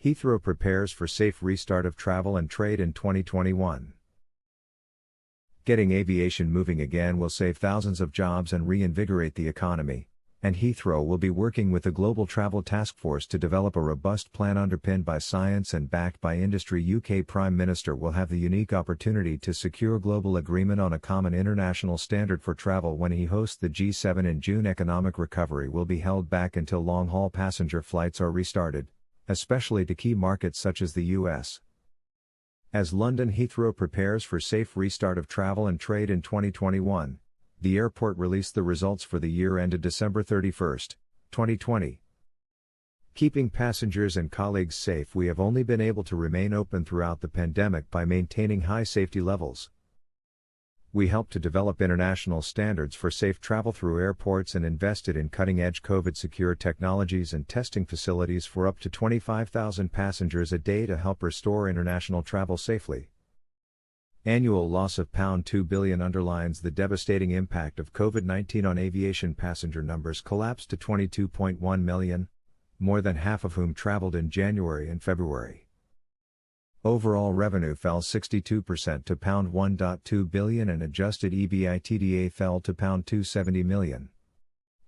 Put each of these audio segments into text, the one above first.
Heathrow prepares for safe restart of travel and trade in 2021. Getting aviation moving again will save thousands of jobs and reinvigorate the economy, and Heathrow will be working with the Global Travel Task Force to develop a robust plan underpinned by science and backed by industry. UK Prime Minister will have the unique opportunity to secure global agreement on a common international standard for travel when he hosts the G7 in June. Economic recovery will be held back until long-haul passenger flights are restarted, especially to key markets such as the US. As London Heathrow prepares for safe restart of travel and trade in 2021, the airport released the results for the year ended December 31, 2020. Keeping passengers and colleagues safe. We have only been able to remain open throughout the pandemic by maintaining high safety levels. We helped to develop international standards for safe travel through airports and invested in cutting-edge COVID-secure technologies and testing facilities for up to 25,000 passengers a day to help restore international travel safely. Annual loss of £2 billion underlines the devastating impact of COVID-19 on aviation. Passenger numbers collapsed to 22.1 million, more than half of whom traveled in January and February. Overall revenue fell 62% to £1.2 billion and adjusted EBITDA fell to £270 million.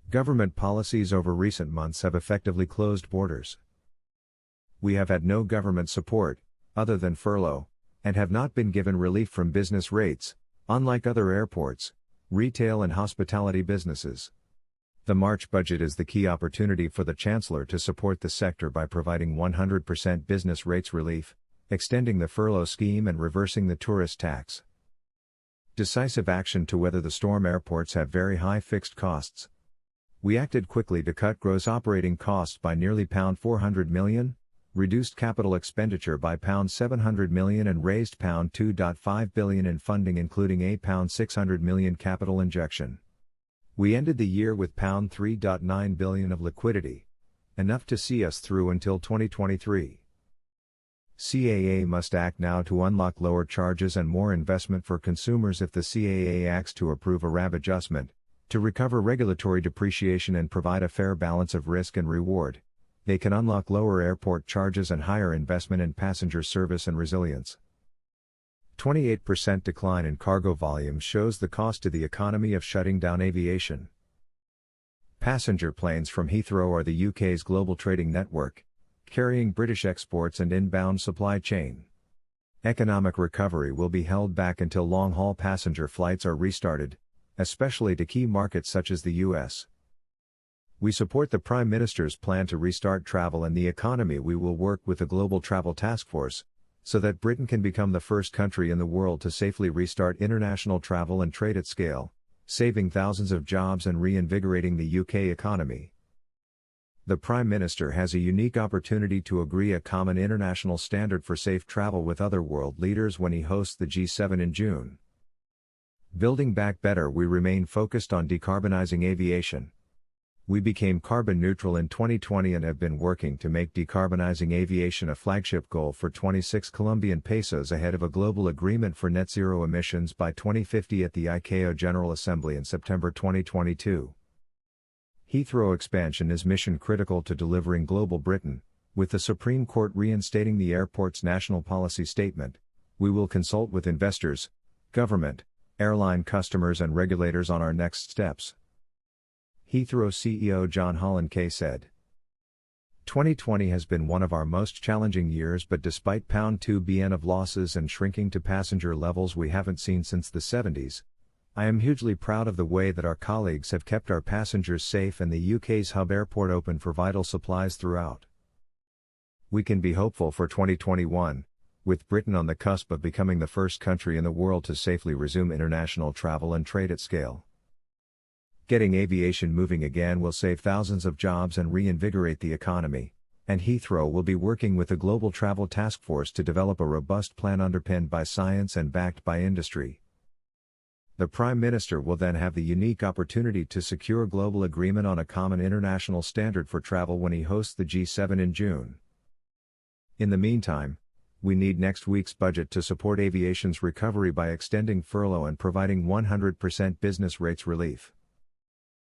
Government policies over recent months have effectively closed borders. We have had no government support, other than furlough, and have not been given relief from business rates, unlike other airports, retail and hospitality businesses. The March budget is the key opportunity for the Chancellor to support the sector by providing 100% business rates relief, extending the furlough scheme and reversing the tourist tax. Decisive action to weather the storm. Airports have very high fixed costs. We acted quickly to cut gross operating costs by nearly £400 million, reduced capital expenditure by £700 million and raised £2.5 billion in funding, including a £600 million capital injection. We ended the year with £3.9 billion of liquidity, enough to see us through until 2023. CAA must act now to unlock lower charges and more investment for consumers. If the CAA acts to approve a RAV adjustment, to recover regulatory depreciation and provide a fair balance of risk and reward, they can unlock lower airport charges and higher investment in passenger service and resilience. 28% decline in cargo volume shows the cost to the economy of shutting down aviation. Passenger planes from Heathrow are the UK's global trading network, carrying British exports and inbound supply chain. Economic recovery will be held back until long-haul passenger flights are restarted, especially to key markets such as the US. We support the Prime Minister's plan to restart travel and the economy. We will work with the Global Travel Task Force, so that Britain can become the first country in the world to safely restart international travel and trade at scale, saving thousands of jobs and reinvigorating the UK economy. The Prime Minister has a unique opportunity to agree a common international standard for safe travel with other world leaders when he hosts the G7 in June. Building back better. We remain focused on decarbonizing aviation. We became carbon neutral in 2020 and have been working to make decarbonizing aviation a flagship goal for 26 Colombian pesos ahead of a global agreement for net zero emissions by 2050 at the ICAO General Assembly in September 2022. Heathrow expansion is mission critical to delivering global Britain. With the Supreme Court reinstating the airport's national policy statement, we will consult with investors, government, airline customers and regulators on our next steps. Heathrow CEO John Holland-Kaye said. 2020 has been one of our most challenging years, but despite £2 billion of losses and shrinking to passenger levels we haven't seen since the 70s, I am hugely proud of the way that our colleagues have kept our passengers safe and the UK's hub airport open for vital supplies throughout. We can be hopeful for 2021, with Britain on the cusp of becoming the first country in the world to safely resume international travel and trade at scale. Getting aviation moving again will save thousands of jobs and reinvigorate the economy, and Heathrow will be working with the Global Travel Task Force to develop a robust plan underpinned by science and backed by industry. The Prime Minister will then have the unique opportunity to secure global agreement on a common international standard for travel when he hosts the G7 in June. In the meantime, we need next week's budget to support aviation's recovery by extending furlough and providing 100% business rates relief.